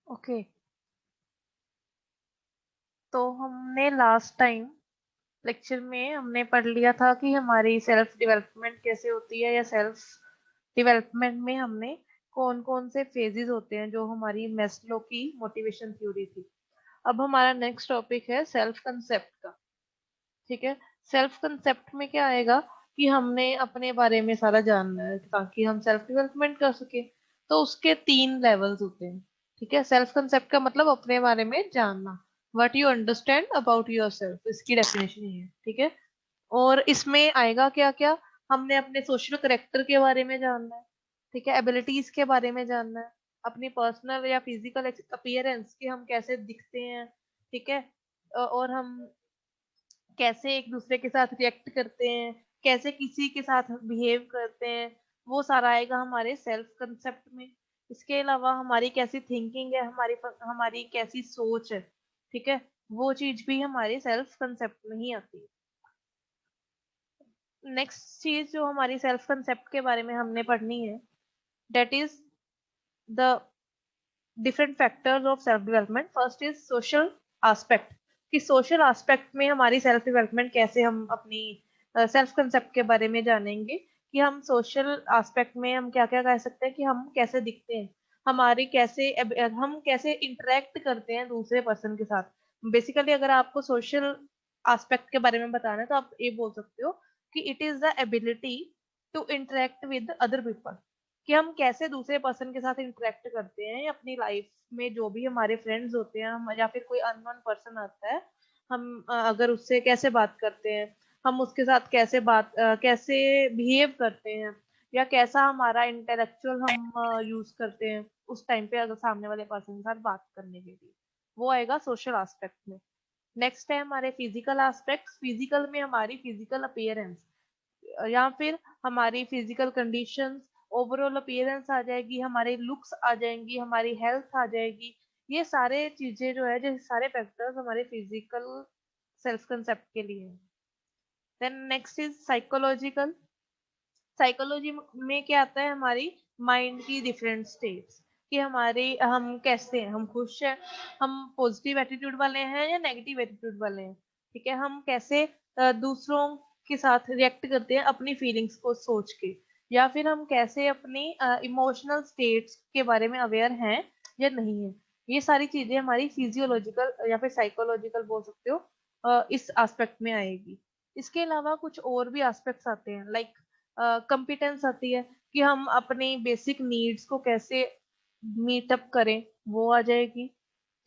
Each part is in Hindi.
ओके। तो हमने लास्ट टाइम लेक्चर में हमने पढ़ लिया था कि हमारी सेल्फ डेवलपमेंट कैसे होती है, या सेल्फ डेवलपमेंट में हमने कौन कौन से फेजेस होते हैं, जो हमारी मेस्लो की मोटिवेशन थ्योरी थी। अब हमारा नेक्स्ट टॉपिक है सेल्फ कंसेप्ट का। ठीक है। सेल्फ कंसेप्ट में क्या आएगा कि हमने अपने बारे में सारा जानना है ताकि हम सेल्फ डेवलपमेंट कर सके। तो उसके 3 लेवल्स होते हैं। ठीक है। सेल्फ कंसेप्ट का मतलब अपने बारे में जानना, what you understand about your self, इसकी डेफिनेशन ही है। ठीक है। और इसमें आएगा क्या क्या, हमने अपने सोशल करेक्टर के बारे में जानना है। ठीक है। एबिलिटीज के बारे में जानना है, अपनी पर्सनल या फिजिकल अपीयरेंस कि हम कैसे दिखते हैं। ठीक है। और हम कैसे एक दूसरे के साथ रिएक्ट करते हैं, कैसे किसी के साथ बिहेव करते हैं, वो सारा आएगा हमारे सेल्फ कंसेप्ट में। इसके अलावा हमारी कैसी थिंकिंग है, हमारी हमारी कैसी सोच है। ठीक है। वो चीज भी हमारे सेल्फ कंसेप्ट में ही आती है। नेक्स्ट चीज जो हमारी सेल्फ कंसेप्ट के बारे में हमने पढ़नी है, that is the different factors of self development. First is social aspect, कि सोशल एस्पेक्ट में हमारी सेल्फ डेवलपमेंट कैसे, हम अपनी सेल्फ कंसेप्ट के बारे में जानेंगे कि हम सोशल एस्पेक्ट में हम क्या क्या कह सकते हैं, कि हम कैसे दिखते हैं, हमारी कैसे हम कैसे इंटरेक्ट करते हैं दूसरे पर्सन के साथ। बेसिकली अगर आपको सोशल एस्पेक्ट के बारे में बताना है तो आप ये बोल सकते हो कि it is the ability to interact with other people, कि हम कैसे दूसरे पर्सन के साथ इंटरेक्ट करते हैं अपनी लाइफ में। जो भी हमारे फ्रेंड्स होते हैं, हम या फिर कोई अननोन पर्सन आता है, हम अगर उससे कैसे बात करते हैं, हम उसके साथ कैसे बिहेव करते हैं, या कैसा हमारा इंटेलेक्चुअल हम यूज करते हैं उस टाइम पे अगर सामने वाले पर्सन के साथ बात करने के लिए। वो आएगा सोशल एस्पेक्ट में। नेक्स्ट है हमारे फिजिकल एस्पेक्ट्स। फिजिकल में हमारी फिजिकल अपीयरेंस, या फिर हमारी फिजिकल कंडीशंस, ओवरऑल अपीयरेंस आ जाएगी, हमारे लुक्स आ जाएंगी, हमारी हेल्थ आ जाएगी। ये सारे चीजें जो है, जो सारे फैक्टर्स हमारे फिजिकल सेल्फ कंसेप्ट के लिए हैं। Then next is psychological. Psychology में क्या आता है, हमारी माइंड की डिफरेंट स्टेट्स, कि हमारे हम कैसे हैं, हम खुश हैं, हम पॉजिटिव एटीट्यूड वाले हैं या नेगेटिव एटीट्यूड वाले हैं। ठीक है। हम कैसे दूसरों के साथ रिएक्ट करते हैं अपनी फीलिंग्स को सोच के, या फिर हम कैसे अपनी इमोशनल स्टेट्स के बारे में अवेयर हैं या नहीं है। ये सारी चीजें हमारी फिजियोलॉजिकल या फिर साइकोलॉजिकल बोल सकते हो, इस एस्पेक्ट में आएगी। इसके अलावा कुछ और भी एस्पेक्ट्स आते हैं, लाइक कंपिटेंस आती है, कि हम अपनी बेसिक नीड्स को कैसे मीटअप करें, वो आ जाएगी।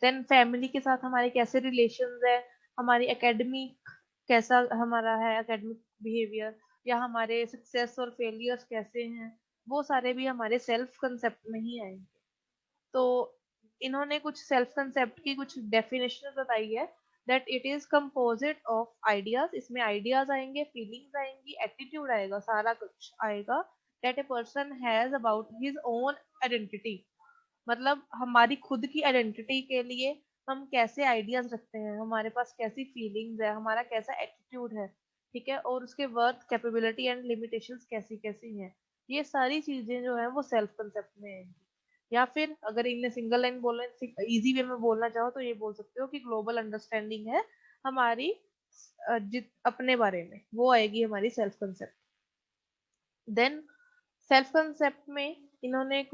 देन फैमिली के साथ हमारे कैसे रिलेशंस है, हमारी एकेडमिक कैसा हमारा है एकेडमिक बिहेवियर, या हमारे सक्सेस और फेलियर्स कैसे हैं, वो सारे भी हमारे सेल्फ कंसेप्ट में ही आएंगे। तो इन्होंने कुछ सेल्फ कंसेप्ट की कुछ डेफिनेशन बताई है, that it is composite of ideas. इसमें आइडियाज आएंगे, फीलिंग्स आएंगी, एटीट्यूड आएगा, सारा कुछ आएगा, that a person has about his own identity. मतलब हमारी खुद की आइडेंटिटी के लिए हम कैसे आइडियाज रखते हैं, हमारे पास कैसी फीलिंग्स है, हमारा कैसा एटीट्यूड है। ठीक है। और उसके वर्थ, कैपेबिलिटी एंड लिमिटेशंस कैसी कैसी हैं। ये सारी चीजें जो है वो सेल्फ कंसेप्ट में है। या फिर अगर इन्हें सिंगल लाइन बोलना, इजी वे में बोलना चाहो तो ये बोल सकते हो कि ग्लोबल अंडरस्टैंडिंग है हमारी जित अपने बारे में, वो आएगी हमारी self concept. Then self concept में इन्होंने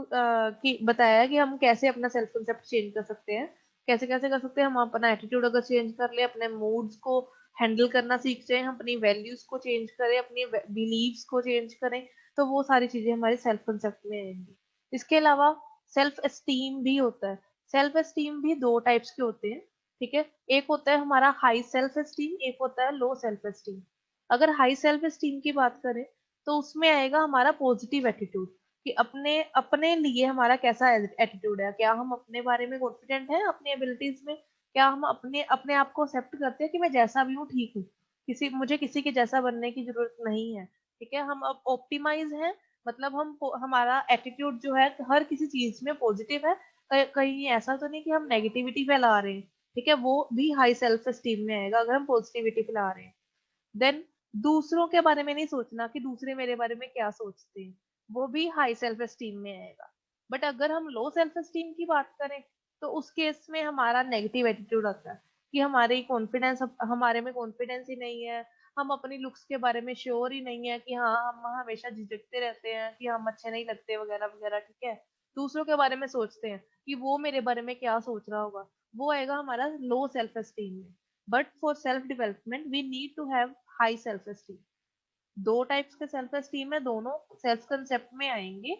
बताया कि हम कैसे अपना सेल्फ कंसेप्ट चेंज कर सकते हैं। कैसे कैसे कर सकते हैं, हम अपना एटीट्यूड अगर चेंज कर ले, अपने मूड्स को हैंडल करना सीख जाए, हम अपनी वैल्यूज को चेंज करें, अपनी बिलीव्स को चेंज करें, तो वो सारी चीजें हमारे सेल्फ कंसेप्ट में आएंगी। इसके अलावा सेल्फ एस्टीम भी होता है। सेल्फ एस्टीम भी 2 टाइप्स के होते हैं। ठीक है। एक होता है हमारा हाई सेल्फ एस्टीम, एक होता है लो सेल्फ एस्टीम। अगर हाई सेल्फ एस्टीम की बात करें तो उसमें आएगा हमारा पॉजिटिव एटीट्यूड, कि अपने अपने लिए हमारा कैसा एटीट्यूड है, क्या हम अपने बारे में कॉन्फिडेंट हैं अपनी एबिलिटीज में, क्या हम अपने अपने आप को एक्सेप्ट करते हैं कि मैं जैसा भी हूँ ठीक हूँ, मुझे किसी के जैसा बनने की जरूरत नहीं है। ठीक है। हम अब ऑप्टिमाइज हैं, मतलब हमारा एटीट्यूड जो है हर किसी चीज में पॉजिटिव है। कहीं ऐसा तो नहीं कि हम नेगेटिविटी फैला रहे हैं। ठीक है। वो भी हाई सेल्फ एस्टीम में आएगा अगर हम पॉजिटिविटी फैला रहे हैं। देन दूसरों के बारे में नहीं सोचना कि दूसरे मेरे बारे में क्या सोचते हैं, वो भी हाई सेल्फ एस्टीम में आएगा। बट अगर हम लो सेल्फ एस्टीम की बात करें तो उस केस में हमारा नेगेटिव एटीट्यूड आता है कि हमारे में कॉन्फिडेंस ही नहीं है, हम अपनी लुक्स के बारे में श्योर ही नहीं है कि हाँ, हम हमेशा झिझकते रहते हैं कि हम अच्छे नहीं लगते वगैरह वगैरह, ठीक है। दूसरों के बारे में सोचते हैं कि वो मेरे बारे में क्या सोच रहा होगा, वो आएगा हमारा लो सेल्फ एस्टीम में। But for self development we need to have high self esteem. दो टाइप्स के सेल्फ एस्टीम है, दोनों सेल्फ कंसेप्ट में आएंगे।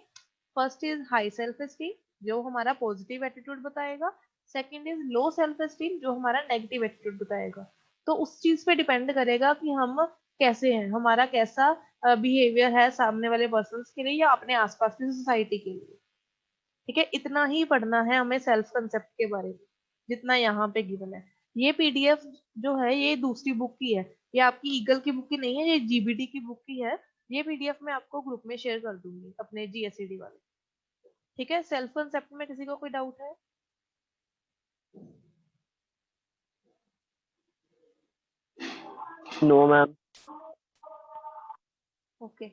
First is high self esteem, जो हमारा पॉजिटिव एटीट्यूड बताएगा। Second is low self esteem, जो हमारा नेगेटिव एटीट्यूड बताएगा। तो उस चीज पे डिपेंड करेगा कि हम कैसे हैं, हमारा कैसा बिहेवियर है सामने वाले पर्सन के लिए या अपने आसपास की सोसाइटी के लिए। ठीक है, इतना ही पढ़ना है हमें सेल्फ कंसेप्ट के बारे में जितना यहाँ पे गिवन है। ये पीडीएफ जो है ये दूसरी बुक की है, ये आपकी ईगल की बुक की नहीं है, ये जीबीडी की बुक की है। ये पीडीएफ मैं आपको ग्रुप में शेयर कर दूंगी अपने जीएससीडी वाले। ठीक है, सेल्फ कंसेप्ट में किसी को कोई डाउट है? No ma'am. Okay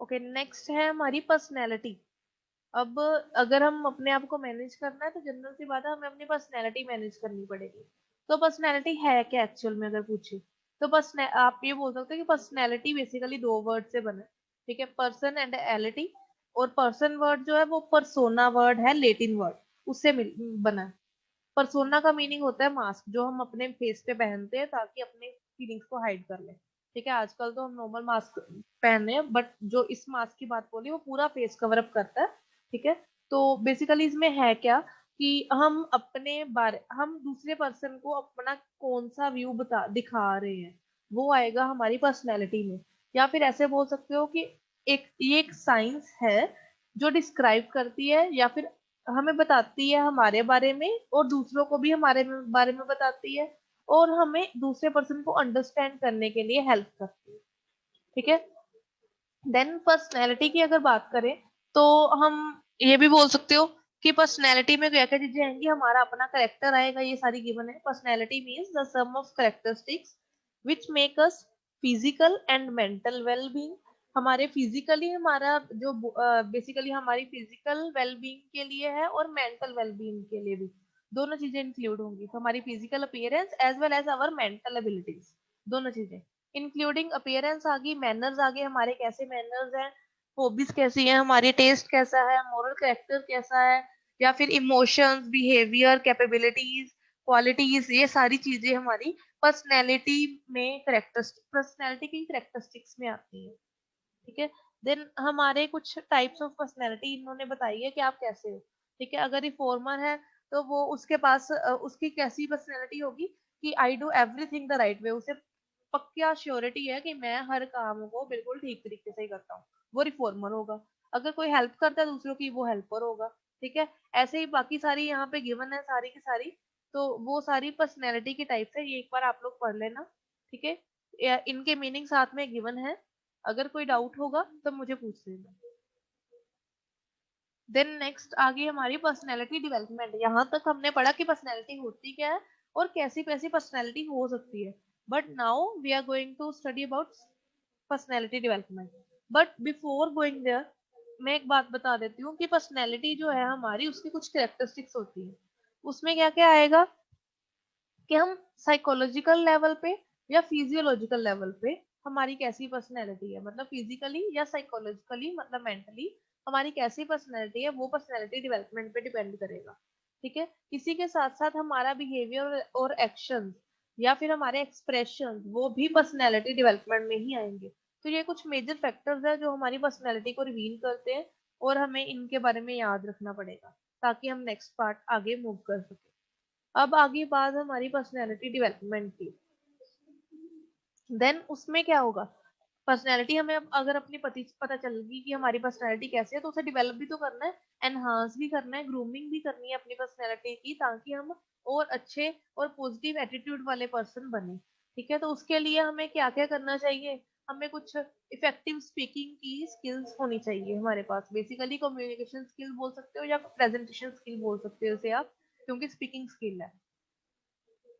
okay, next है हमारी पर्सनैलिटी। अब अगर हम अपने आप को मैनेज करना है तो जनरल सी बात है, हमें अपनी पर्सनैलिटी मैनेज करनी पड़ेगी। तो पर्सनैलिटी है क्या एक्चुअल में अगर पूछे, तो बस आप ये बोल सकते हो कि पर्सनैलिटी बेसिकली दो वर्ड से बना है। ठीक है, पर्सन एंड एलिटी। और पर्सन वर्ड जो है वो परसोना वर्ड है, लेटिन वर्ड, उससे बना है। परसोना का मीनिंग होता है मास्क, जो हम अपने फेस पे पहनते हैं ताकि अपने फीलिंग्स को हाइड कर ले। ठीक है, आजकल तो हम नॉर्मल मास्क पहन रहे हैं, बट जो इस मास्क की बात बोली वो पूरा फेस कवर अप करता है। ठीक है, तो बेसिकली इसमें है क्या कि हम दूसरे पर्सन को अपना कौन सा व्यू बता दिखा रहे हैं, वो आएगा हमारी पर्सनैलिटी में। या फिर ऐसे बोल सकते हो कि ये एक साइंस है जो डिस्क्राइब करती है या फिर हमें बताती है हमारे बारे में, और दूसरों को भी बारे में बताती है, और हमें दूसरे पर्सन को अंडरस्टैंड करने के लिए हेल्प करती है। ठीक है, देन पर्सनैलिटी की अगर बात करें तो हम ये भी बोल सकते हो कि पर्सनैलिटी में क्या क्या चीजें आएंगी, हमारा अपना करेक्टर आएगा, ये सारी गिवन है। Personality means the sum of characteristics which make us physical and mental well being. हमारे फिजिकली हमारा जो बेसिकली हमारी फिजिकल वेल बीइंग के लिए है और मेंटल वेल बीइंग के लिए भी, दोनों चीजें इंक्लूड होंगी। तो हमारी physical appearance as well as our mental abilities, दोनों चीजें इंक्लूडिंग अपीयरेंस आ गई, मैनर्स आ गए, हमारे कैसे मैनर्स हैं, हॉबीज कैसी हैं, हमारी टेस्ट कैसा है, मोरल कैरेक्टर कैसा है, या फिर इमोशंस, बिहेवियर, कैपेबिलिटीज, क्वालिटीज, ये सारी चीजें हमारी पर्सनैलिटी पर्सनैलिटी की करेक्टरिस्टिक्स में आती है। ठीक है, देन हमारे कुछ टाइप्स ऑफ पर्सनैलिटी इन्होंने बताई है कि आप कैसे हो। ठीक है, अगर रिफॉर्मर है तो वो उसके पास उसकी कैसी पर्सनैलिटी होगी कि I do everything the right way, उसे पक्का श्योरिटी है कि मैं हर काम को बिल्कुल ठीक तरीके से ही करता हूँ, वो रिफॉर्मर होगा। अगर कोई हेल्प करता है दूसरों की, वो हेल्पर होगा। ठीक है, ऐसे ही बाकी सारी यहाँ पे गिवन है सारी की सारी, तो वो सारी पर्सनैलिटी की टाइप्स है, ये एक बार आप लोग पढ़ लेना। ठीक है, इनके मीनिंग साथ में गिवन है, अगर कोई डाउट होगा तो मुझे पूछ लेना। देन नेक्स्ट आ गई हमारी पर्सनैलिटी डेवलपमेंट। यहाँ तक हमने पढ़ा कि पर्सनैलिटी होती क्या है और कैसी कैसी पर्सनैलिटी हो सकती है, but now we are going to study about personality development. But before going there, मैं एक बात बता देती हूँ कि पर्सनैलिटी जो है हमारी, उसकी कुछ कैरेक्टरिस्टिक्स होती है। उसमें क्या क्या आएगा कि हम साइकोलॉजिकल लेवल पे या फिजियोलॉजिकल लेवल पे हमारी कैसी पर्सनैलिटी है, मतलब फिजिकली या साइकोलॉजिकली, मतलब मेंटली हमारी कैसी पर्सनैलिटी है, वो पर्सनैलिटी डेवलपमेंट पे डिपेंड करेगा। ठीक है, इसी के साथ साथ हमारा बिहेवियर और एक्शन या फिर हमारे एक्सप्रेशन, वो भी पर्सनैलिटी डेवलपमेंट में ही आएंगे। तो ये कुछ मेजर फैक्टर्स है जो हमारी पर्सनैलिटी को रिवील करते हैं, और हमें इनके बारे में याद रखना पड़ेगा ताकि हम नेक्स्ट पार्ट आगे मूव कर सके। अब आगे बात हमारी पर्सनैलिटी डेवलपमेंट की। देन उसमें क्या होगा, पर्सनैलिटी हमें अगर अपनी पता चल गई कि हमारी पर्सनैलिटी कैसे है, तो उसे डेवलप भी तो करना है, एनहांस भी करना है, ग्रूमिंग भी करनी है अपनी पर्सनैलिटी की, ताकि हम और अच्छे और पॉजिटिव एटीट्यूड वाले पर्सन बने। ठीक है, तो उसके लिए हमें क्या क्या करना चाहिए, हमें कुछ इफेक्टिव स्पीकिंग की स्किल्स होनी चाहिए हमारे पास, बेसिकली कम्युनिकेशन स्किल बोल सकते हो या प्रेजेंटेशन स्किल बोल सकते हो इसे आप, क्योंकि स्पीकिंग स्किल है।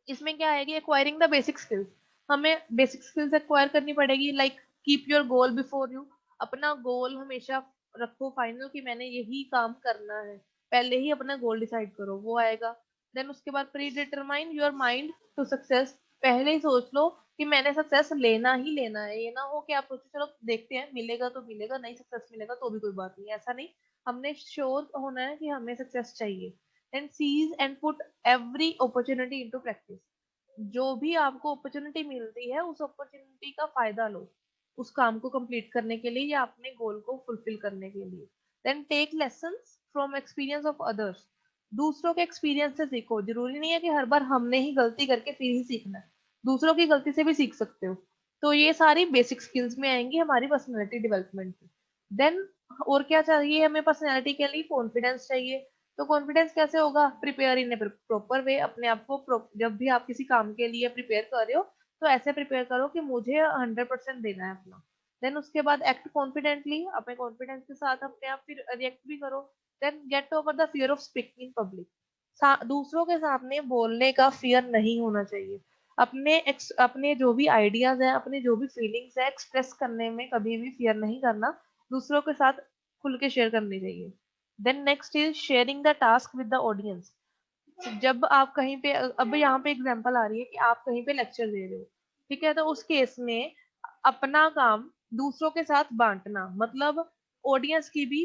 इसमें क्या आएगी, एक्वायरिंग द बेसिक स्किल्स, हमें बेसिक स्किल्स एक्वायर करनी पड़ेगी। Like keep your goal before you, अपना गोल हमेशा रखो फाइनल कि मैंने यही काम करना है, पहले ही अपना गोल डिसाइड करो, वो आएगा। देन उसके बाद pre determine your mind to success, पहले ही सोच लो कि मैंने सक्सेस लेना ही लेना है। ये ना हो कि आप सोचो चलो देखते हैं, मिलेगा तो मिलेगा, नहीं सक्सेस मिलेगा तो भी कोई बात नहीं, ऐसा नहीं। हमने श्योर होना है कि हमें सक्सेस चाहिए। Then seize and put every opportunity into practice, जो भी आपको अपॉर्चुनिटी मिलती है उस अपॉर्चुनिटी का फायदा लो, उस काम को कंप्लीट करने के लिए या अपने गोल को फुलफिल करने के लिए। Then take lessons from experience of others, दूसरों के एक्सपीरियंस से सीखो। जरूरी नहीं है कि हर बार हमने ही गलती करके फिर ही सीखना है, दूसरों की गलती से भी सीख सकते हो। तो ये सारी बेसिक स्किल्स में आएंगी हमारी पर्सनैलिटी डेवलपमेंट की। देन और क्या चाहिए हमें पर्सनैलिटी के लिए? कॉन्फिडेंस चाहिए। तो कॉन्फिडेंस कैसे होगा? Prepare in A proper way, अपने आप को जब भी आप किसी काम के लिए प्रिपेयर कर रहे हो तो ऐसे प्रिपेयर करो कि मुझे 100% देना है अपना। देन उसके बाद एक्ट कॉन्फिडेंटली, अपने कॉन्फिडेंस के साथ अपने आप फिर रिएक्ट भी करो। Then get over the fear of speaking in public, दूसरों के सामने बोलने का फियर नहीं होना चाहिए। अपने जो भी आइडियाज हैं, अपने जो भी फीलिंग्स है, एक्सप्रेस करने में कभी भी फियर नहीं करना, दूसरों के साथ खुल के शेयर करनी चाहिए। Then next is sharing the task with the audience, जब आप कहीं पे, अब यहाँ पे एग्जांपल आ रही है कि आप कहीं पे लेक्चर दे रहे हो, ठीक है, तो उस केस में अपना काम दूसरों के साथ बांटना, मतलब ऑडियंस की भी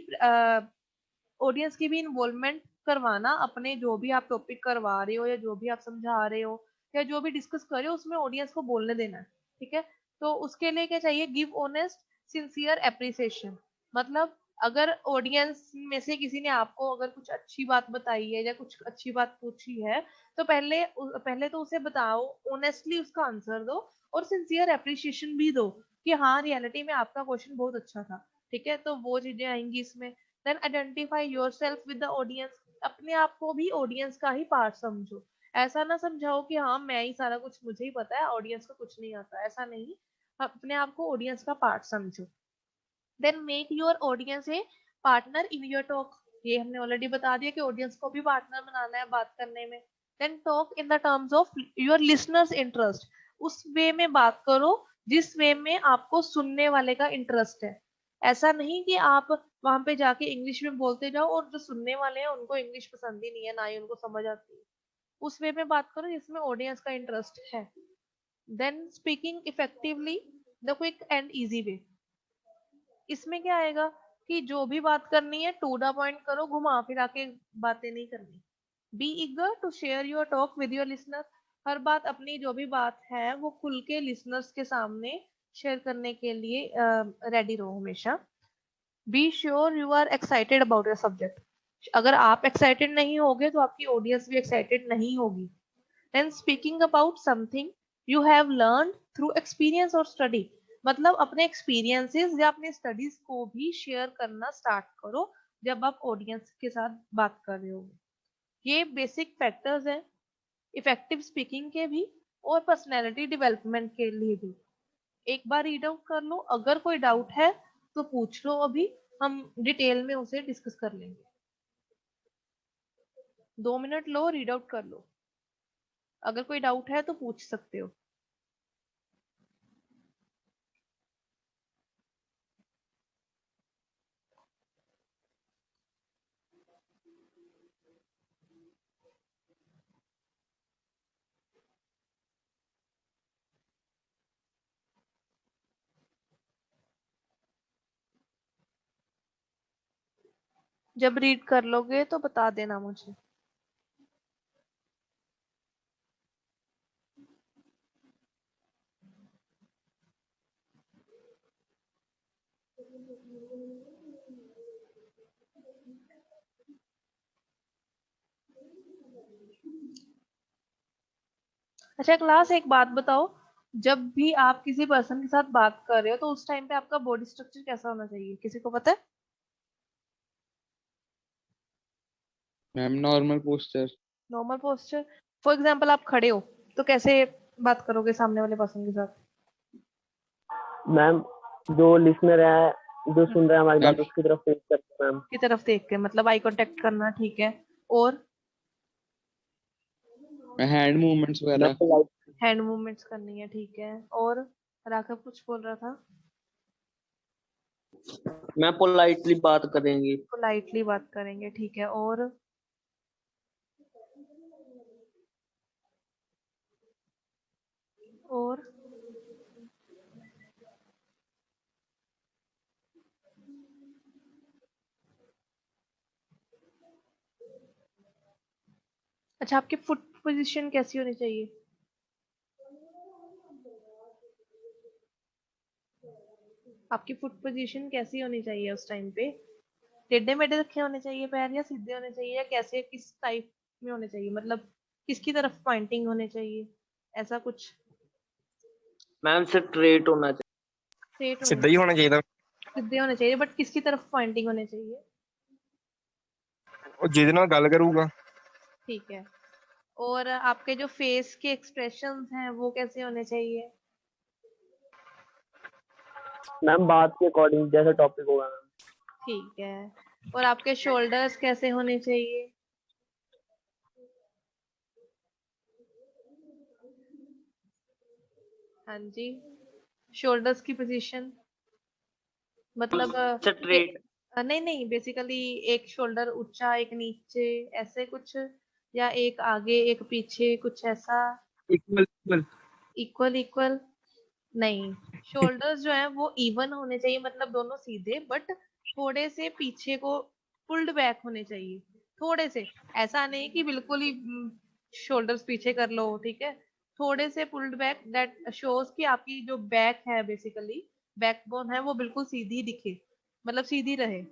ऑडियंस की भी इन्वॉल्वमेंट करवाना, अपने जो भी आप टॉपिक करवा रहे हो या जो भी आप समझा रहे हो या जो भी डिस्कस कर रहे हो उसमें ऑडियंस को बोलने देना है, ठीक है। तो उसके लिए क्या चाहिए? गिव ऑनेस्ट सिंसियर अप्रिसिएशन, मतलब अगर ऑडियंस में से किसी ने आपको अगर कुछ अच्छी बात बताई है या कुछ अच्छी बात पूछी है तो पहले तो उसे बताओ, ऑनेस्टली उसका आंसर दो और सिंसियर अप्रिसिएशन भी दो कि हाँ रियलिटी में आपका क्वेश्चन बहुत अच्छा था, ठीक है। तो वो चीजें आएंगी इसमें। Then identify yourself with the audience, अपने आप को भी ऑडियंस का ही पार्ट समझो। ऐसा ना समझाओ कि हाँ मैं ही सारा कुछ, मुझे ही पता है, ऑडियंस को कुछ नहीं आता, ऐसा नहीं। अपने आप को ऑडियंस का पार्ट समझो। Then make your audience a partner in your talk, ये हमने ऑलरेडी बता दिया कि ऑडियंस को भी पार्टनर बनाना है बात करने में। Then talk in the terms of your listeners interest, उस वे में बात करो जिस वे में आपको सुनने वाले का इंटरेस्ट है। ऐसा नहीं कि आप वहां पे जाके इंग्लिश में बोलते जाओ और जो सुनने वाले हैं उनको इंग्लिश पसंद ही नहीं है, ना ही उनको समझ आती है। उस वे में बात करो जिसमें ऑडियंस का इंटरेस्ट है। Then speaking effectively the quick and easy way, इसमें क्या आएगा कि जो भी बात करनी है टू द पॉइंट करो, घुमा फिरा के बातें नहीं करनी। Be eager to share your talk with your listener, हर बात अपनी जो भी बात है वो खुल के लिसनर्स के सामने शेयर करने के लिए रेडी रहो हमेशा। Be sure you are excited about your subject, अगर आप एक्साइटेड नहीं होगे तो आपकी ऑडियंस भी एक्साइटेड नहीं होगी। Then speaking about something you have learn through experience और स्टडी, मतलब अपने एक्सपीरियंसेस या अपने स्टडीज को भी शेयर करना स्टार्ट करो जब आप ऑडियंस के साथ बात कर रहे हो। ये बेसिक फैक्टर्स हैं इफेक्टिव स्पीकिंग के भी और पर्सनैलिटी डेवलपमेंट के लिए भी। एक बार रीड आउट कर लो, अगर कोई डाउट है तो पूछ लो, अभी हम डिटेल में उसे डिस्कस कर लेंगे। 2 मिनट लो, रीड आउट कर लो, अगर कोई डाउट है तो पूछ सकते हो। जब रीड कर लोगे तो बता देना मुझे। अच्छा क्लास, एक बात बताओ, जब भी आप किसी पर्सन के साथ बात कर रहे हो तो उस टाइम पे आपका बॉडी स्ट्रक्चर कैसा होना चाहिए, किसी को पता है? Ma'am normal posture. Normal posture. For example आप खड़े हो तो कैसे बात करोगे सामने वाले पर्सन के साथ? मैम जो लिसनर है, जो सुन रहा है हमारी मैम बात, उसकी तरफ फेस करते हैं मैम। की तरफ देख के, मतलब आई कांटेक्ट करना, ठीक है। और हैंड मूवमेंट्स वगैरह। मैम हैंड मूवमेंट्स करनी है, ठीक है। और राघव कुछ बोल रहा था? मैं पोलाइटली बात करेंगे। पोलाइटली बात करेंगे, ठीक है। और अच्छा, आपकी फुट पोजीशन कैसी होनी चाहिए? आपकी फुट पोजीशन कैसी होनी चाहिए उस टाइम पे? टेढ़े मेढ़े रखे होने चाहिए पैर, या सीधे होने चाहिए, या कैसे, किस टाइप में होने चाहिए, मतलब किसकी तरफ पॉइंटिंग होने चाहिए, ऐसा कुछ? मैम स्ट्रेट होना चाहिए। स्ट्रेट होने सीधा ही होना चाहिए था। सीधे होने चाहिए, बट किसकी तरफ पॉइंटिंग होने चाहिए? और जिस ਨਾਲ ਗੱਲ ਕਰੂਗਾ। ठीक है। और आपके जो फेस के एक्सप्रेशंस हैं वो कैसे होने चाहिए? मैम बात के अकॉर्डिंग जैसा टॉपिक होगा मैम। ठीक है। और आपके शोल्डर्स कैसे होने चाहिए? हाँ जी, शोल्डर्स की पोजीशन मतलब स्ट्रेट। नहीं नहीं, बेसिकली एक शोल्डर ऊंचा एक नीचे, ऐसे कुछ, या एक आगे एक पीछे, कुछ ऐसा? Equal equal. इक्वल इक्वल नहीं, शोल्डर्स जो है वो इवन होने चाहिए, मतलब दोनों सीधे, बट थोड़े से पीछे को पुल्ड बैक होने चाहिए, थोड़े से। ऐसा नहीं कि बिल्कुल ही शोल्डर्स पीछे कर लो, ठीक है। थोड़े से पुल्ड बैक, दैट शोज कि आपकी जो बैक है, बेसिकली बैकबोन है, वो बिल्कुल सीधी दिखे, मतलब सीधी रहे।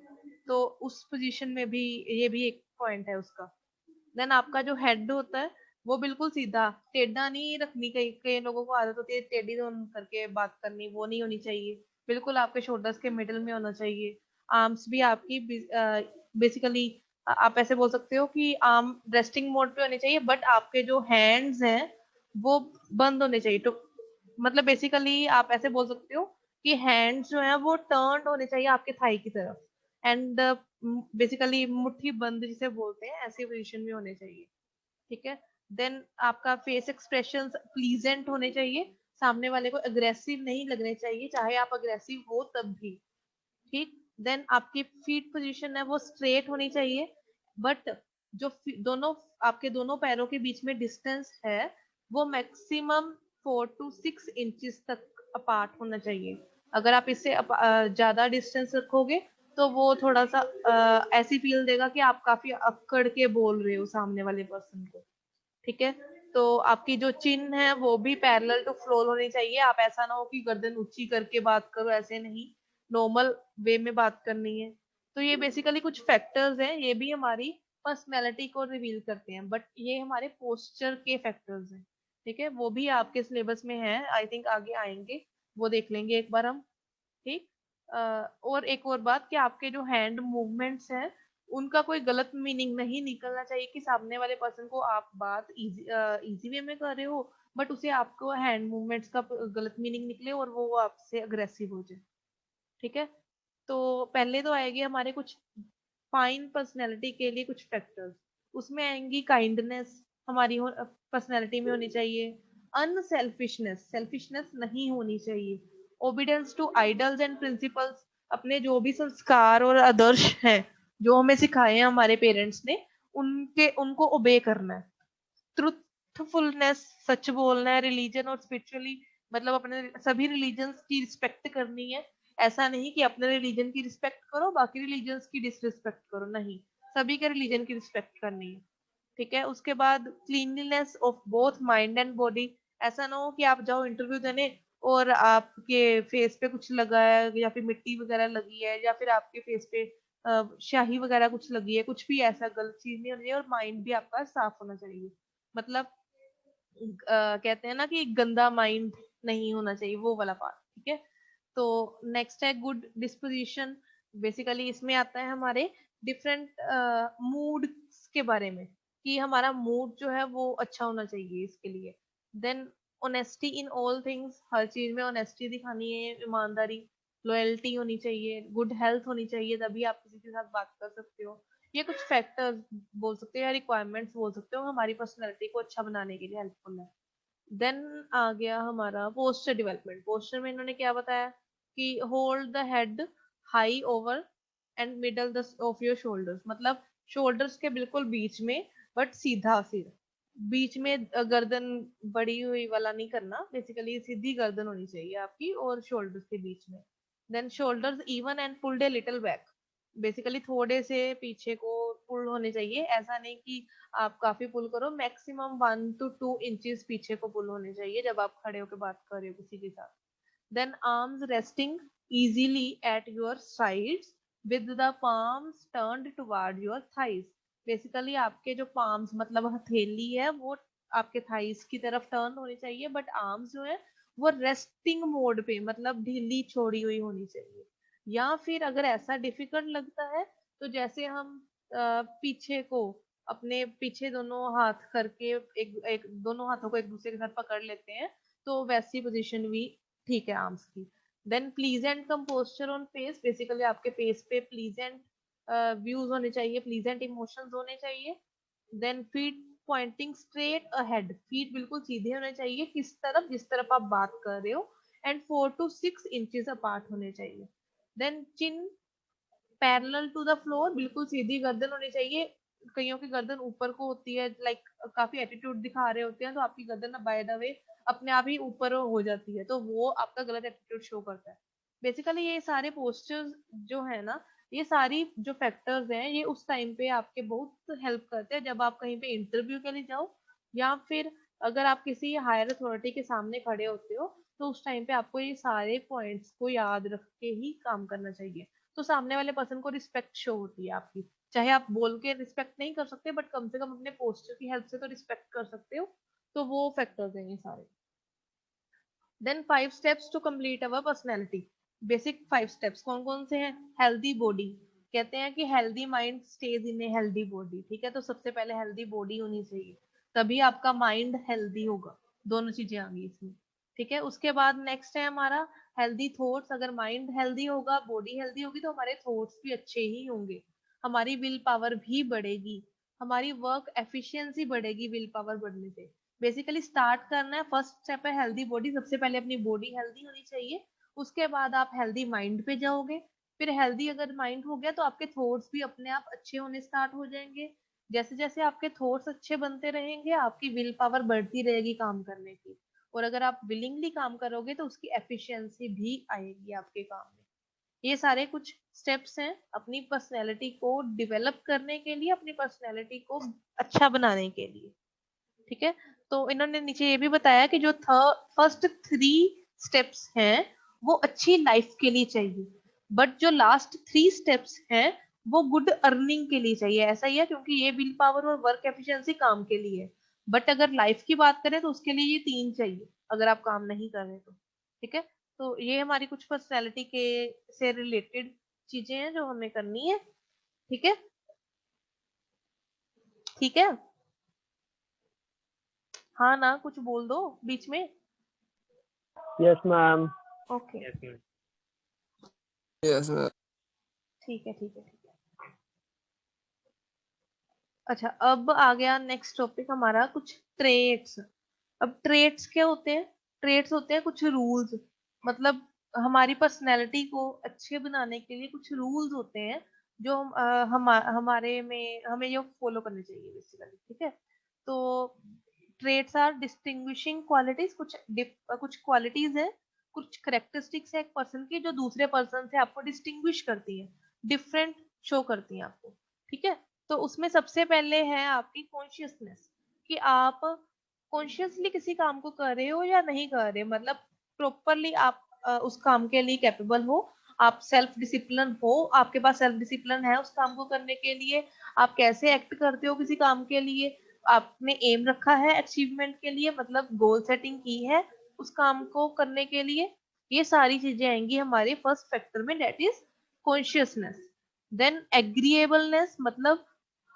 तो उस पोजीशन में भी ये भी एक पॉइंट है उसका। देन आपका जो हेड होता है वो बिल्कुल सीधा, टेढ़ा नहीं रखनी। कई कई लोगों को आदत होती है टेढ़ी करके बात करनी, वो नहीं होनी चाहिए। बिल्कुल आपके शोल्डर्स के मिडिल में होना चाहिए। आर्म्स भी आपकी बेसिकली आप ऐसे बोल सकते हो कि आर्म रेस्टिंग मोड पे होने चाहिए, बट आपके जो हैंड्स हैं वो बंद होने चाहिए। तो मतलब बेसिकली आप ऐसे बोल सकते हो कि हैंड्स जो हैं वो टर्न्ड होने चाहिए आपके थाई की तरफ, एंड बेसिकली मुट्ठी बंद जिसे बोलते हैं, ऐसी पोजीशन में होने चाहिए, ठीक है। देन आपका फेस एक्सप्रेशंस प्लीजेंट होने चाहिए, सामने वाले को अग्रेसिव नहीं लगने चाहिए, चाहे आप अग्रेसिव हो तब भी, ठीक। देन आपकी फीट पोजीशन है वो स्ट्रेट होनी चाहिए, बट जो दोनों आपके दोनों पैरों के बीच में डिस्टेंस है वो मैक्सिमम 4 to 6 इंचेस तक अपार्ट होना चाहिए। अगर आप इससे ज्यादा डिस्टेंस रखोगे तो वो थोड़ा सा ऐसी फील देगा कि आप काफी अक्कड़ के बोल रहे हो सामने वाले पर्सन को, ठीक है। तो आपकी जो चिन है वो भी पैरेलल टू फ्लोर होनी चाहिए। आप ऐसा ना हो कि गर्दन ऊंची करके बात करो, ऐसे नहीं, नॉर्मल वे में बात करनी है। तो ये बेसिकली कुछ फैक्टर्स हैं, ये भी हमारी पर्सनैलिटी को रिवील करते हैं, बट ये हमारे पोस्चर के फैक्टर्स हैं, ठीक है। वो भी आपके सिलेबस में है, आई थिंक आगे आएंगे, वो देख लेंगे एक बार हम, ठीक। और एक और बात कि आपके जो हैंड मूवमेंट्स हैं उनका कोई गलत मीनिंग नहीं निकलना चाहिए, कि सामने वाले पर्सन को आप बात इजी वे में कर रहे हो, बट उसे आपको हैंड मूवमेंट्स का गलत मीनिंग निकले और वो आपसे अग्रेसिव हो जाए, ठीक है। तो पहले तो आएगी हमारे कुछ फाइन पर्सनैलिटी के लिए कुछ फैक्टर्स, उसमें आएंगी काइंडनेस, हमारी पर्सनैलिटी में होनी चाहिए। अनसेल्फिशनेस, सेल्फिशनेस नहीं होनी चाहिए। Obedience to ideals and principles, अपने जो भी संस्कार और आदर्श हैं जो हमें सिखाए हैं हमारे पेरेंट्स ने, उनके उनको ओबे करना है। ट्रुथफुलनेस, सच बोलना है। रिलीजन और स्पिरिचुअली, मतलब अपने सभी रिलीजन्स की रिस्पेक्ट करनी है। ऐसा नहीं कि अपने रिलीजन की रिस्पेक्ट करो बाकी रिलीजन्स की डिसरिस्पेक्ट करो, नहीं, सभी के रिलीजन की रिस्पेक्ट करनी है, ठीक है। उसके बाद cleanliness of both mind and body, ऐसा ना हो कि आप जाओ इंटरव्यू देने और आपके फेस पे कुछ लगा है, या फिर मिट्टी वगैरह लगी है, या फिर आपके फेस पे स्याही वगैरह कुछ लगी है, कुछ भी ऐसा गलत चीज नहीं होनी चाहिए। और माइंड भी आपका साफ होना चाहिए, मतलब कहते हैं ना कि गंदा माइंड नहीं होना चाहिए, वो वाला पार्ट, ठीक है। तो नेक्स्ट है गुड डिस्पोजिशन। बेसिकली इसमें आता है हमारे डिफरेंट मूड्स के बारे में, कि हमारा मूड जो है वो अच्छा होना चाहिए इसके लिए। Then honesty in all things, हर चीज में ऑनेस्टी दिखानी है, ईमानदारी, लॉयल्टी होनी चाहिए, गुड हेल्थ होनी चाहिए, तभी आप किसी के साथ बात कर सकते हो। ये कुछ फैक्टर्स बोल सकते हो या रिक्वायरमेंट्स बोल सकते हो, हमारी पर्सनैलिटी को अच्छा बनाने के लिए हेल्पफुल है। देन आ गया हमारा पोस्चर डेवलपमेंट। पोस्चर में इन्होंने क्या बताया कि hold the head high over and middle the of your shoulders, मतलब शोल्डर्स के बिल्कुल बीच में, बट सीधा सिर, बीच में गर्दन बड़ी हुई वाला नहीं करना, बेसिकली सीधी गर्दन होनी चाहिए आपकी और शोल्डर्स के बीच में। Then shoulders even and pulled a little back, basically थोड़े से पीछे को पुल होने चाहिए, ऐसा नहीं कि आप काफी पुल करो, मैक्सिमम 1 to 2 इंचेस पीछे को पुल होने चाहिए जब आप खड़े होकर बात कर रहे हो किसी के साथ। Then arms resting easily at your sides with the palms turned toward your thighs, basically आपके जो palms मतलब हथेली है वो आपके थाइस की तरफ टर्न होनी चाहिए, बट आर्म्स जो है वो रेस्टिंग मोड पे मतलब ढीली छोड़ी हुई होनी चाहिए। या फिर अगर ऐसा डिफिकल्ट लगता है तो जैसे हम पीछे को अपने पीछे दोनों हाथ करके एक एक दोनों हाथों को एक दूसरे के साथ पकड़ लेते हैं, तो वैसी पोजीशन भी ठीक है आर्म्स की। Then pleasant composure on face, basically आपके फेस पे प्लीजेंट व्यूज होने चाहिए, प्लीजेंट इमोशंस होने चाहिए। Then feet pointing straight ahead, feet बिल्कुल सीधे होने चाहिए किस तरफ, जिस तरफ आप बात कर रहे हो, एंड 4 to 6 इंचेस अपार्ट होने चाहिए। Then chin parallel to the floor, बिल्कुल सीधी गर्दन होनी चाहिए, कईयों की गर्दन ऊपर को होती है, लाइक काफी एटीट्यूड दिखा रहे होते हैं तो आपकी गर्दन ना बाय द वे अपने आप ही ऊपर हो जाती है, तो वो आपका गलत एटीट्यूड शो करता है। बेसिकली ये सारे पोस्टर्स जो है ना, ये सारी जो फैक्टर्स हैं ये उस टाइम पे आपके बहुत हेल्प करते हैं जब आप कहीं पे इंटरव्यू के लिए जाओ, या फिर अगर आप किसी हायर अथॉरिटी के सामने खड़े होते हो, तो उस टाइम पे आपको ये सारे पॉइंट्स को याद रख के ही काम करना चाहिए। तो सामने वाले पर्सन को रिस्पेक्ट शो होती है आपकी, चाहे आप बोल के रिस्पेक्ट नहीं कर सकते बट कम से कम अपने पोस्टर की हेल्प से तो रिस्पेक्ट कर सकते हो। तो वो फैक्टर्स हैं ये सारे। Then 5 steps to complete our personality, basic 5 steps कौन कौन से हैं? हेल्दी बॉडी, कहते हैं कि healthy mind stage in a healthy body, ठीक है, तो सबसे पहले हेल्दी बॉडी होनी चाहिए, तभी आपका माइंड हेल्दी होगा, दोनों चीजें आ गई इसमें, ठीक है। उसके बाद नेक्स्ट है हमारा हेल्दी थॉट्स, अगर माइंड हेल्दी होगा बॉडी हेल्दी होगी तो हमारे थॉट्स भी अच्छे ही होंगे, हमारी विल पावर भी बढ़ेगी, हमारी वर्क एफिशिएंसी बढ़ेगी विल पावर बढ़ने से। बेसिकली स्टार्ट करना है, फर्स्ट स्टेप है हेल्दी बॉडी, सबसे पहले अपनी बॉडी हेल्दी होनी चाहिए, उसके बाद आप हेल्दी माइंड पे जाओगे, फिर हेल्दी अगर माइंड हो गया तो आपके थॉट्स भी अपने आप अच्छे होने स्टार्ट हो जाएंगे, जैसे जैसे आपके थॉट्स अच्छे बनते रहेंगे आपकी विल पावर बढ़ती रहेगी काम करने की, और अगर आप विलिंगली काम करोगे तो उसकी एफिशिएंसी भी आएगी आपके काम में। ये सारे कुछ स्टेप्स हैं अपनी पर्सनैलिटी को डेवलप करने के लिए, अपनी पर्सनैलिटी को अच्छा बनाने के लिए, ठीक है। तो इन्होंने नीचे ये भी बताया कि जो फर्स्ट 3 स्टेप्स हैं वो अच्छी लाइफ के लिए चाहिए, बट जो लास्ट 3 स्टेप्स हैं वो गुड अर्निंग के लिए चाहिए, ऐसा ही है क्योंकि ये विल पावर और वर्क एफिशिएंसी काम के लिए है, बट अगर लाइफ की बात करें तो उसके लिए ये 3 चाहिए अगर आप काम नहीं कर रहे तो, ठीक है। तो ये हमारी कुछ पर्सनैलिटी के से रिलेटेड चीजें हैं जो हमें करनी है, ठीक है, ठीक है। हाँ ना, कुछ बोल दो बीच में। Yes ma'am. Okay, Yes, ma'am. ठीक है ठीक है ठीक है। अच्छा, अब आ गया नेक्स्ट टॉपिक हमारा कुछ ट्रेट्स। अब ट्रेट्स क्या होते हैं? ट्रेट्स होते हैं कुछ रूल्स, मतलब हमारी पर्सनैलिटी को अच्छे बनाने के लिए कुछ रूल्स होते हैं जो हमारे में हमें ये फॉलो करने चाहिए बेसिकली, ठीक है। तो ट्रेट्स आर डिस्टिंग्विशिंग क्वालिटीज, कुछ क्वालिटीज है, कुछ करेक्टरिस्टिक्स है एक पर्सन की जो दूसरे पर्सन से आपको डिस्टिंग्विश करती है, डिफरेंट शो करती है आपको, ठीक है। तो उसमें सबसे पहले है आपकी कॉन्शियसनेस, कि आप कॉन्शियसली किसी काम को कर रहे हो या नहीं कर रहे, मतलब प्रॉपरली आप उस काम के लिए कैपेबल हो, आप सेल्फ डिसिप्लिन हो, आपके पास सेल्फ डिसिप्लिन है उस काम को करने के लिए, आप कैसे एक्ट करते हो किसी काम के लिए, आपने एम रखा है अचीवमेंट के लिए, मतलब गोल सेटिंग की है उस काम को करने के लिए, ये सारी चीजें आएंगी हमारे फर्स्ट फैक्टर में, that is consciousness. Then agreeableness, मतलब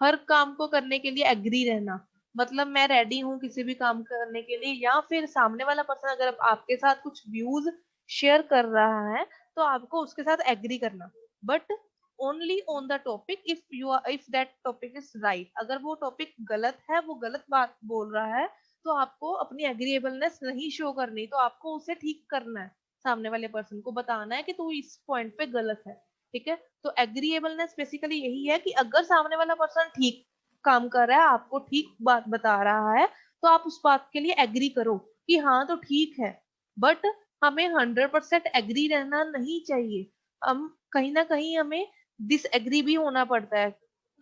हर काम को करने के लिए एग्री रहना, मतलब मैं रेडी हूँ किसी भी काम करने के लिए, या फिर सामने वाला पर्सन अगर आपके साथ कुछ व्यूज शेयर कर रहा है तो आपको उसके साथ एग्री करना, but only on the topic if that topic is right, अगर वो टॉपिक गलत है, वो गलत बात बोल रहा है, तो आपको अपनी एग्रीएबलनेस नहीं शो करनी, तो आपको उसे ठीक करना है, सामने वाले पर्सन को बताना है कि तू इस पॉइंट पे गलत है, ठीक है। तो एग्रीएबलनेस बेसिकली यही है कि अगर सामने वाला पर्सन ठीक काम कर रहा है, आपको ठीक बात बता रहा है, तो आप उस बात के लिए एग्री करो कि हाँ तो ठीक है। बट हमें 100% एग्री रहना नहीं चाहिए। हम कहीं ना कहीं हमें डिसएग्री भी होना पड़ता है,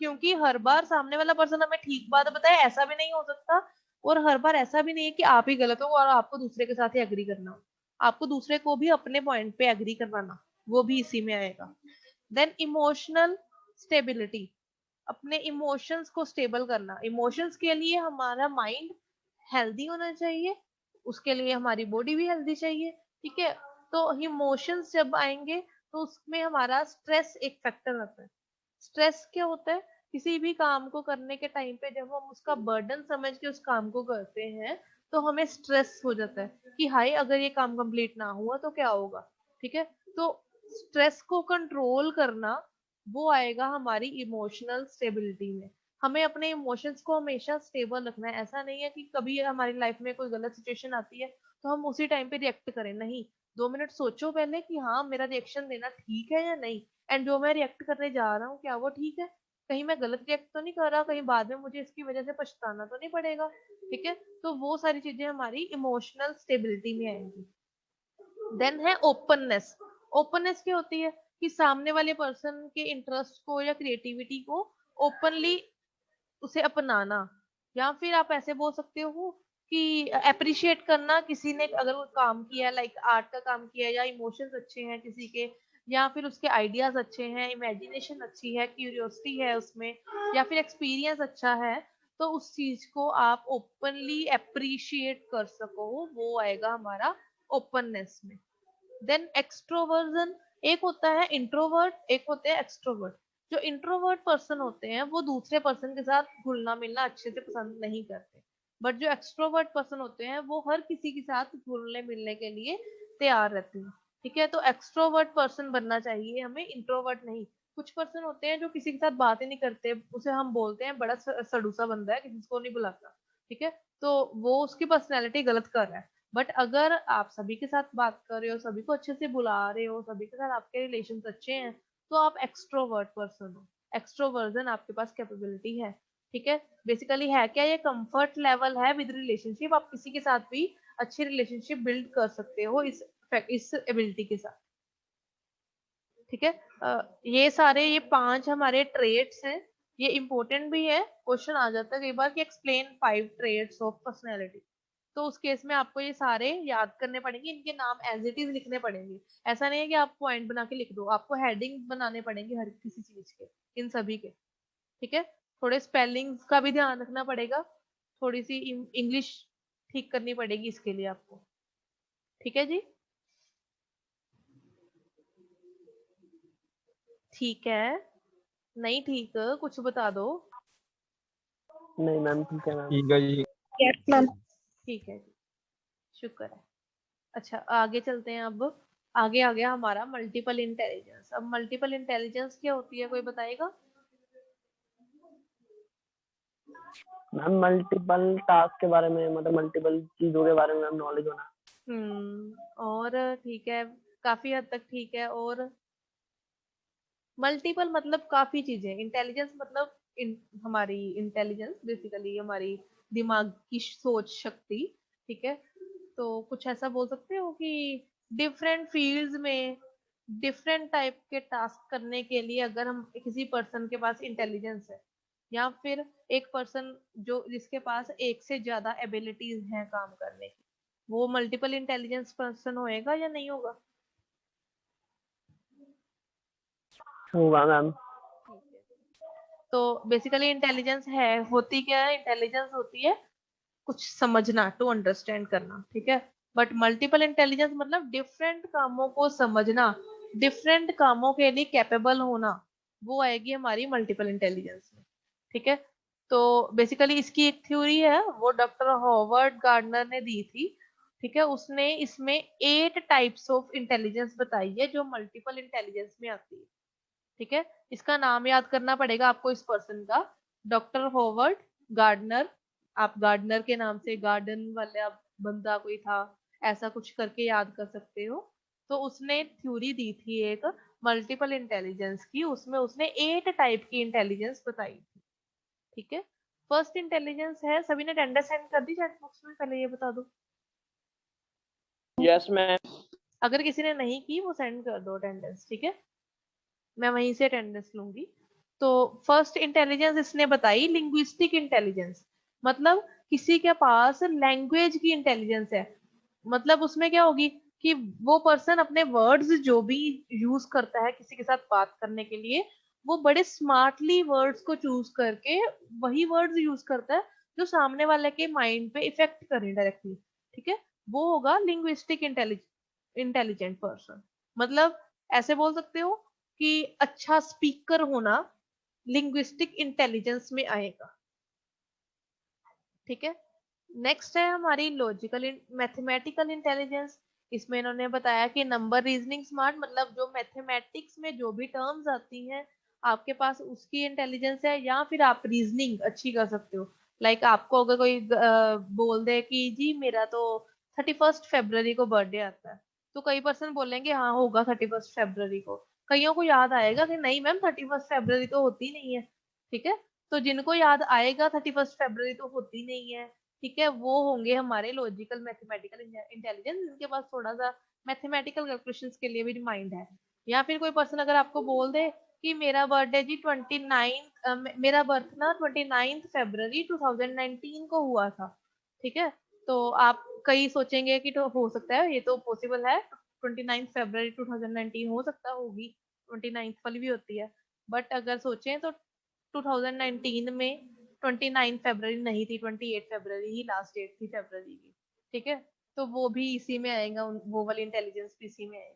क्योंकि हर बार सामने वाला पर्सन हमें ठीक बात बताए ऐसा भी नहीं हो सकता, और हर बार ऐसा भी नहीं है कि आप ही गलत हो और आपको दूसरे के साथ ही एग्री करना हो। आपको दूसरे को भी अपने पॉइंट पे एग्री करवाना, वो भी इसी में आएगा। देन इमोशनल स्टेबिलिटी, अपने इमोशंस को स्टेबल करना। इमोशंस के लिए हमारा माइंड हेल्दी होना चाहिए, उसके लिए हमारी बॉडी भी हेल्दी चाहिए, ठीक है। तो इमोशंस जब आएंगे तो उसमें हमारा स्ट्रेस एक फैक्टर आता है। स्ट्रेस क्या होता है? किसी भी काम को करने के टाइम पे जब हम उसका बर्डन समझ के उस काम को करते हैं, तो हमें स्ट्रेस हो जाता है कि हाय अगर ये काम कंप्लीट ना हुआ तो क्या होगा, ठीक है। तो स्ट्रेस को कंट्रोल करना, वो आएगा हमारी इमोशनल स्टेबिलिटी में। हमें अपने इमोशंस को हमेशा स्टेबल रखना है। ऐसा नहीं है कि कभी हमारी लाइफ में कोई गलत सिचुएशन आती है तो हम उसी टाइम पे रिएक्ट करें, नहीं। 2 मिनट सोचो पहले कि हाँ मेरा रिएक्शन देना ठीक है या नहीं, एंड जो मैं रिएक्ट करने जा रहा हूँ क्या वो ठीक है, कहीं मैं गलत रिएक्ट तो नहीं कर रहा, कहीं बाद में मुझे इसकी वजह से पछताना तो नहीं पड़ेगा, ठीक है। तो वो सारी चीजें हमारी इमोशनल स्टेबिलिटी में आएंगी। देन है ओपननेस। ओपननेस क्या होती है? कि सामने वाले पर्सन के इंटरेस्ट को या क्रिएटिविटी को ओपनली उसे अपनाना, या फिर आप ऐसे बोल सकते हो कि अप्रिशिएट करना। किसी ने अगर वो काम किया, लाइक आर्ट का काम किया, या इमोशंस अच्छे हैं किसी के, या फिर उसके आइडियाज अच्छे हैं, इमेजिनेशन अच्छी है, क्यूरियोसिटी है उसमें, या फिर एक्सपीरियंस अच्छा है, तो उस चीज को आप ओपनली अप्रिशिएट कर सको, वो आएगा हमारा ओपननेस में। देन एक्सट्रोवर्जन, एक होता है इंट्रोवर्ट, एक होते हैं एक्सट्रोवर्ट। जो इंट्रोवर्ट पर्सन होते हैं वो दूसरे पर्सन के साथ घुलना मिलना अच्छे से पसंद नहीं करते, बट जो एक्सट्रोवर्ट पर्सन होते हैं वो हर किसी के साथ घुलने मिलने के लिए तैयार रहते हैं, ठीक है। तो एक्सट्रोवर्ट पर्सन बनना चाहिए हमें, इंट्रोवर्ट नहीं। कुछ पर्सन होते हैं जो किसी के साथ बात ही नहीं करते, उसे हम बोलते हैं बड़ा सड़ूसा बंदा है, किसी को नहीं बुलाता, ठीक है। तो वो उसकी पर्सनैलिटी गलत कर रहा है। बट अगर आप सभी के साथ बात कर रहे हो, सभी को अच्छे से बुला रहे हो, सभी के साथ आपके रिलेशन अच्छे हैं, तो आप एक्सट्रोवर्ट पर्सन हो। एक्सट्रोवर्जन आपके पास कैपेबिलिटी है, ठीक है। बेसिकली है क्या, ये कंफर्ट लेवल है विद रिलेशनशिप। आप किसी के साथ भी अच्छी रिलेशनशिप बिल्ड कर सकते हो इस एबिलिटी के साथ, ठीक है। ये सारे ये 5 हमारे ट्रेड्स हैं। ये इंपॉर्टेंट भी है, क्वेश्चन आ जाता है कई बार कि एक्सप्लेन 5 ट्रेड्स ऑफ पर्सनैलिटी। तो उस केस में आपको ये सारे याद करने पड़ेंगे, इनके नाम एज इट इज लिखने पड़ेंगे। ऐसा नहीं है कि आप पॉइंट बना के लिख दो, आपको हेडिंग बनाने पड़ेंगे हर किसी चीज के, इन सभी के, ठीक है। थोड़े स्पेलिंग्स का भी ध्यान रखना पड़ेगा, थोड़ी सी इंग्लिश ठीक करनी पड़ेगी इसके लिए आपको, ठीक है जी। ठीक है, नहीं ठीक, कुछ बता दो। नहीं मैम ठीक है मैम। ठीक है जी। Yes ma'am. ठीक है जी, शुक्र है। अच्छा आगे चलते हैं। अब आगे आ गया हमारा मल्टीपल इंटेलिजेंस। अब मल्टीपल इंटेलिजेंस क्या होती है, कोई बताएगा? मैम मल्टीपल टास्क के बारे में, मतलब मल्टीपल चीजों के बारे में मैम नॉलेज होना। और ठीक है, काफी हद तक ठीक है। और मल्टीपल मतलब काफी चीजें, इंटेलिजेंस मतलब हमारी इंटेलिजेंस बेसिकली हमारी दिमाग की सोच शक्ति, ठीक है। तो कुछ ऐसा बोल सकते हो कि डिफरेंट फील्ड्स में डिफरेंट टाइप के टास्क करने के लिए अगर हम किसी पर्सन के पास इंटेलिजेंस है, या फिर एक पर्सन जो जिसके पास एक से ज्यादा एबिलिटीज हैं काम करने की, वो मल्टीपल इंटेलिजेंस पर्सन होएगा या नहीं होगा? होगा मैम। तो बेसिकली इंटेलिजेंस है, होती क्या है? इंटेलिजेंस होती है कुछ समझना, टू अंडरस्टैंड करना, ठीक है। बट मल्टीपल इंटेलिजेंस मतलब डिफरेंट कामों को समझना, डिफरेंट कामों के लिए कैपेबल होना, वो आएगी हमारी मल्टीपल इंटेलिजेंस में, ठीक है। तो बेसिकली इसकी एक थ्योरी है, वो डॉक्टर हॉवर्ड गार्डनर ने दी थी, ठीक है। उसने इसमें 8 टाइप्स ऑफ इंटेलिजेंस बताई है जो मल्टीपल इंटेलिजेंस में आती है, ठीक है। इसका नाम याद करना पड़ेगा आपको इस पर्सन का, डॉक्टर हॉवर्ड गार्डनर। आप गार्डनर के नाम से गार्डन वाला बंदा कोई था, ऐसा कुछ करके याद कर सकते हो। तो उसने थ्योरी दी थी एक, मल्टीपल इंटेलिजेंस की, उसमें उसने 8 टाइप की इंटेलिजेंस बताई थी। ठीक है, फर्स्ट इंटेलिजेंस है, सभी ने अटेंडेंस सेंड कर दी चैट बॉक्स में, पहले ये बता दो। Yes ma'am. अगर किसी ने नहीं की वो सेंड कर दो अटेंडेंस, ठीक है, मैं वहीं से अटेंडेंस लूंगी। तो फर्स्ट इंटेलिजेंस इसने बताई लिंग्विस्टिक इंटेलिजेंस, मतलब किसी के पास लैंग्वेज की इंटेलिजेंस है। मतलब उसमें क्या होगी कि वो पर्सन अपने वर्ड्स जो भी यूज करता है किसी के साथ बात करने के लिए, वो बड़े स्मार्टली वर्ड्स को चूज करके वही वर्ड्स यूज करता है जो सामने वाले के माइंड पे इफेक्ट करें डायरेक्टली। ठीक है, वो होगा लिंग्विस्टिक इंटेलिजेंट पर्सन। मतलब ऐसे बोल सकते हो कि अच्छा स्पीकर होना लिंग्विस्टिक इंटेलिजेंस में आएगा। ठीक है, नेक्स्ट है हमारी लॉजिकल मैथमेटिकल इंटेलिजेंस। इसमें इन्होंने बताया कि नंबर रीजनिंग स्मार्ट, मतलब जो मैथमेटिक्स में जो भी टर्म्स आती हैं आपके पास उसकी इंटेलिजेंस है, या फिर आप रीजनिंग अच्छी कर सकते हो। लाइक आपको अगर कोई बोल दे कि जी मेरा तो 31 फरवरी को बर्थडे आता है, तो कई पर्सन बोलेंगे हाँ होगा 31 फरवरी को, कईयों को याद आएगा कि नहीं मैम 31 फरवरी तो होती नहीं है। ठीक है, तो जिनको याद आएगा 31 फरवरी तो होती नहीं है, ठीक है, वो होंगे हमारे लॉजिकल मैथमेटिकल इंटेलिजेंस, जिनके पास थोड़ा सा मैथमेटिकल कैलकुलेशंस के लिए भी माइंड है। या फिर कोई पर्सन अगर आपको बोल दे कि मेरा बर्थडे जी 29 मेरा बर्थ ना 29 फरवरी 2019 को हुआ था। ठीक है, तो आप कई सोचेंगे कि तो हो सकता है, ये तो पॉसिबल है, 29 फरवरी 2019 हो सकता होगी, 29 वाली भी होती है। बट अगर सोचें तो 2019 में 29 फरवरी नहीं थी, 28 फरवरी ही लास्ट डेट थी फरवरी की। ठीक है, तो वो भी इसी में आएगा, वो वाली इंटेलिजेंस भी इसी में आएगी।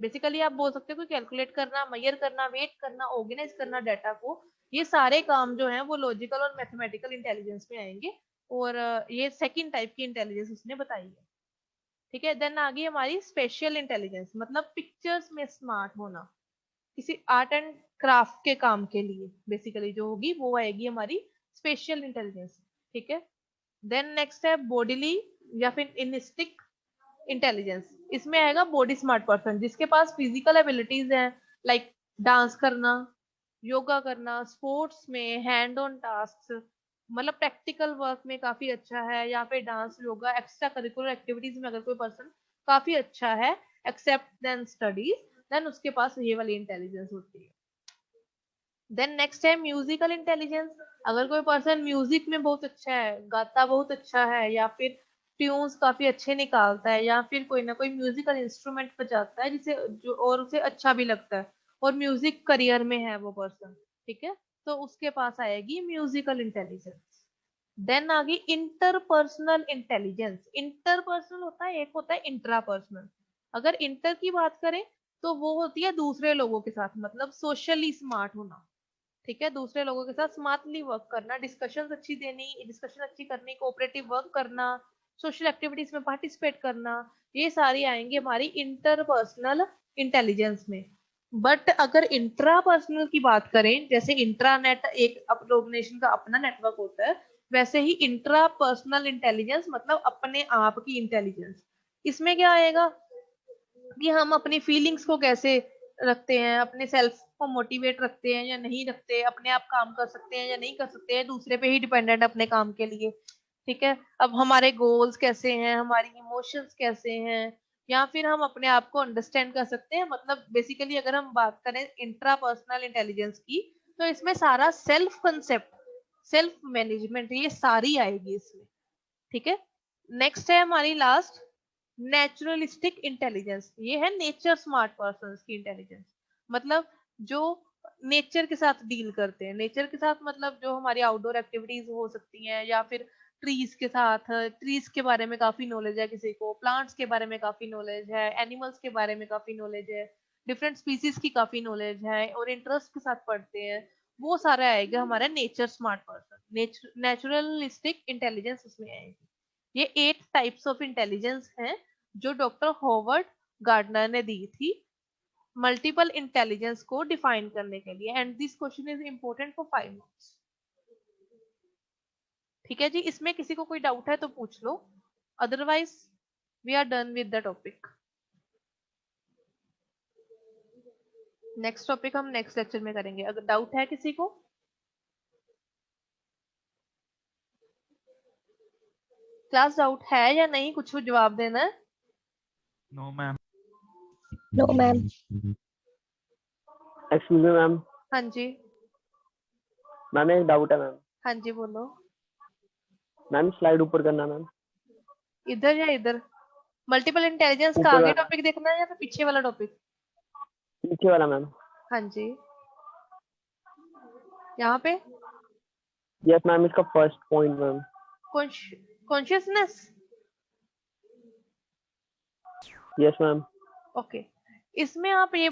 बेसिकली आप बोल सकते हो कि कैलकुलेट करना, मेजर करना, वेट करना, ऑर्गेनाइज करना डाटा को, ये सारे काम जो हैं वो लॉजिकल और मैथमेटिकल इंटेलिजेंस में आएंगे। और ये सेकंड टाइप की इंटेलिजेंस उसने बताई है। ठीक है, देन आ गई हमारी स्पेशल इंटेलिजेंस, मतलब पिक्चर्स में स्मार्ट होना, किसी आर्ट एंड क्राफ्ट के काम के लिए बेसिकली जो होगी वो आएगी हमारी स्पेशल इंटेलिजेंस। ठीक है, देन नेक्स्ट है बॉडीली या फिर इनिस्टिक इंटेलिजेंस। इसमें आएगा बॉडी स्मार्ट पर्सन, जिसके पास फिजिकल एबिलिटीज हैं, लाइक डांस करना, योगा करना, स्पोर्ट्स में हैंड ऑन टास्क, मतलब प्रैक्टिकल वर्क में काफी अच्छा है, या फिर dance, yoga, extra curricular activities में अगर कोई पर्सन काफी अच्छा है एक्सेप्ट देन स्टडीज, देन उसके पास ये वाली इंटेलिजेंस होती है। देन नेक्स्ट है म्यूजिकल इंटेलिजेंस। अगर कोई पर्सन म्यूजिक में बहुत अच्छा है, गाता बहुत अच्छा है, या फिर ट्यून्स काफी अच्छे निकालता है, या फिर कोई ना कोई म्यूजिकल इंस्ट्रूमेंट बजाता है जिसे जो और उसे अच्छा भी लगता है, और म्यूजिक करियर में है वो पर्सन, ठीक है, तो उसके पास आएगी म्यूजिकल इंटेलिजेंस। देन आ गई इंटरपर्सनल इंटेलिजेंस। इंटरपर्सनल होता है, एक होता है इंट्रापर्सनल। अगर इंटर की बात करें तो वो होती है दूसरे लोगों के साथ, मतलब सोशली स्मार्ट होना। ठीक है, दूसरे लोगों के साथ स्मार्टली वर्क करना, डिस्कशन अच्छी करनी, कोऑपरेटिव वर्क करना, सोशल एक्टिविटीज में पार्टिसिपेट करना, ये सारी आएंगी हमारी इंटरपर्सनल इंटेलिजेंस में। बट अगर इंट्रापर्सनल की बात करें, जैसे इंट्रानेट एक ऑर्गेनाइजेशन का अपना नेटवर्क होता है, वैसे ही इंट्रापर्सनल इंटेलिजेंस मतलब अपने आप की इंटेलिजेंस। इसमें क्या आएगा कि हम अपनी फीलिंग्स को कैसे रखते हैं, अपने सेल्फ को मोटिवेट रखते हैं या नहीं रखते, अपने आप काम कर सकते हैं या नहीं कर सकते हैं, दूसरे पे ही डिपेंडेंट अपने काम के लिए। ठीक है, अब हमारे गोल्स कैसे हैं, हमारी इमोशंस कैसे हैं, या फिर हम अपने आप को अंडरस्टैंड कर सकते हैं। मतलब बेसिकली अगर हम बात करें इंट्रापर्सनल इंटेलिजेंस की, तो इसमें सारा सेल्फ कंसेप्ट, सेल्फ मैनेजमेंट, ये सारी आएगी इसमें। ठीक है, नेक्स्ट है हमारी लास्ट नेचुरलिस्टिक इंटेलिजेंस। ये है नेचर स्मार्ट पर्सन की इंटेलिजेंस, मतलब जो नेचर के साथ डील करते हैं। नेचर के साथ मतलब जो हमारी आउटडोर एक्टिविटीज हो सकती हैं, या फिर ट्रीज के साथ, ट्रीज के बारे में काफी नॉलेज है किसी को, प्लांट्स के बारे में काफी नॉलेज है, एनिमल्स के बारे में काफी नॉलेज है, डिफरेंट स्पीसीज की काफी नॉलेज है, और इंटरेस्ट के साथ पढ़ते हैं, वो सारा आएगा हमारा nature smart person. Naturalistic intelligence उसमें आएगी। ये 8 टाइप्स ऑफ इंटेलिजेंस हैं जो डॉक्टर हॉवर्ड गार्डनर ने दी थी मल्टीपल इंटेलिजेंस को डिफाइन करने के लिए, and this question is important for 5 marks. ठीक है जी, इसमें किसी को कोई डाउट है तो पूछ लो, otherwise we are done with the topic. Next topic हम नेक्स्ट लेक्चर में करेंगे। अगर डाउट है किसी को? क्लास डाउट है या नहीं, कुछ जवाब देना है। No ma'am. No ma'am. Excuse me ma'am. हाँ जी, मैम एक डाउट है मैम। हाँ जी बोलो। मैम स्लाइड ऊपर करना मैम। इधर या इधर? मल्टीपल इंटेलिजेंस का ऊपर आगे वाला। टॉपिक देखना है या फिर पीछे वाला टॉपिक? पीछे वाला मैम। हाँ जी, यहाँ पे यस मैम, इसका first point ma'am. Consciousness. Yes ma'am. Okay, इसमें आप ये